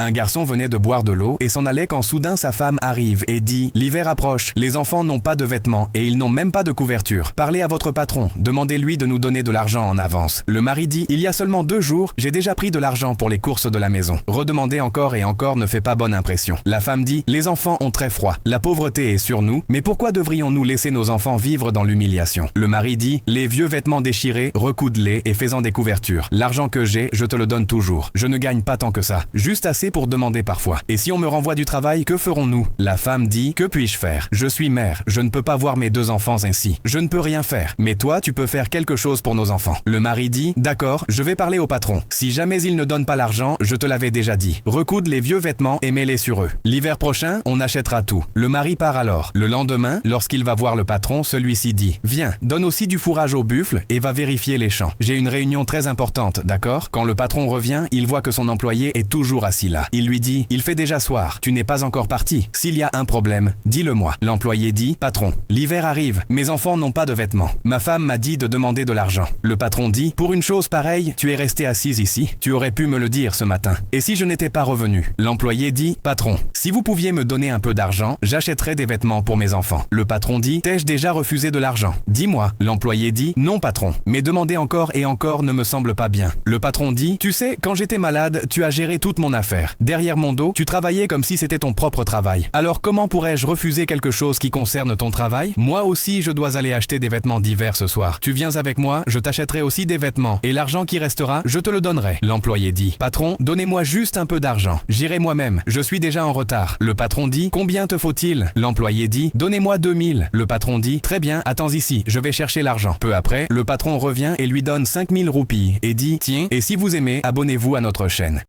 Un garçon venait de boire de l'eau et s'en allait quand soudain sa femme arrive et dit « L'hiver approche, les enfants n'ont pas de vêtements et ils n'ont même pas de couverture. Parlez à votre patron, demandez-lui de nous donner de l'argent en avance. » Le mari dit « Il y a seulement 2 jours, j'ai déjà pris de l'argent pour les courses de la maison. » Redemander encore et encore ne fait pas bonne impression. La femme dit « Les enfants ont très froid, la pauvreté est sur nous, mais pourquoi devrions-nous laisser nos enfants vivre dans l'humiliation ?» Le mari dit « Les vieux vêtements déchirés, recoude-les et fais-en des couvertures. L'argent que j'ai, je te le donne toujours. Je ne gagne pas tant que ça, juste assez pour demander parfois. Et si on me renvoie du travail, que ferons-nous ?» La femme dit « Que puis-je faire? Je suis mère, je ne peux pas voir mes 2 enfants ainsi. Je ne peux rien faire, mais toi tu peux faire quelque chose pour nos enfants. » Le mari dit « D'accord, je vais parler au patron. Si jamais il ne donne pas l'argent, je te l'avais déjà dit. Recoudre les vieux vêtements et mets-les sur eux. L'hiver prochain, on achètera tout. » Le mari part alors. Le lendemain, lorsqu'il va voir le patron, celui-ci dit « Viens, donne aussi du fourrage aux buffles et va vérifier les champs. J'ai une réunion très importante, d'accord ?» Quand le patron revient, il voit que son employé est toujours assis là. Il lui dit « Il fait déjà soir, tu n'es pas encore parti. S'il y a un problème, dis-le-moi. » L'employé dit « Patron, l'hiver arrive, mes enfants n'ont pas de vêtements. Ma femme m'a dit de demander de l'argent. » Le patron dit « Pour une chose pareille, tu es resté assise ici. Tu aurais pu me le dire ce matin. Et si je n'étais pas revenu ?» L'employé dit « Patron, si vous pouviez me donner un peu d'argent, j'achèterais des vêtements pour mes enfants. » Le patron dit « T'ai-je déjà refusé de l'argent? Dis-moi. » L'employé dit « Non patron, mais demander encore et encore ne me semble pas bien. » Le patron dit « Tu sais, quand j'étais malade, tu as géré toute mon affaire. Derrière mon dos, tu travaillais comme si c'était ton propre travail. Alors comment pourrais-je refuser quelque chose qui concerne ton travail? Moi aussi, je dois aller acheter des vêtements d'hiver ce soir. Tu viens avec moi, je t'achèterai aussi des vêtements. Et l'argent qui restera, je te le donnerai. » L'employé dit « Patron, donnez-moi juste un peu d'argent. J'irai moi-même, je suis déjà en retard. » Le patron dit « Combien te faut-il ?» L'employé dit « Donnez-moi 2000. » Le patron dit « Très bien, attends ici, je vais chercher l'argent. » Peu après, le patron revient et lui donne 5000 roupies et dit « Tiens, et si vous aimez, abonnez-vous à notre chaîne. »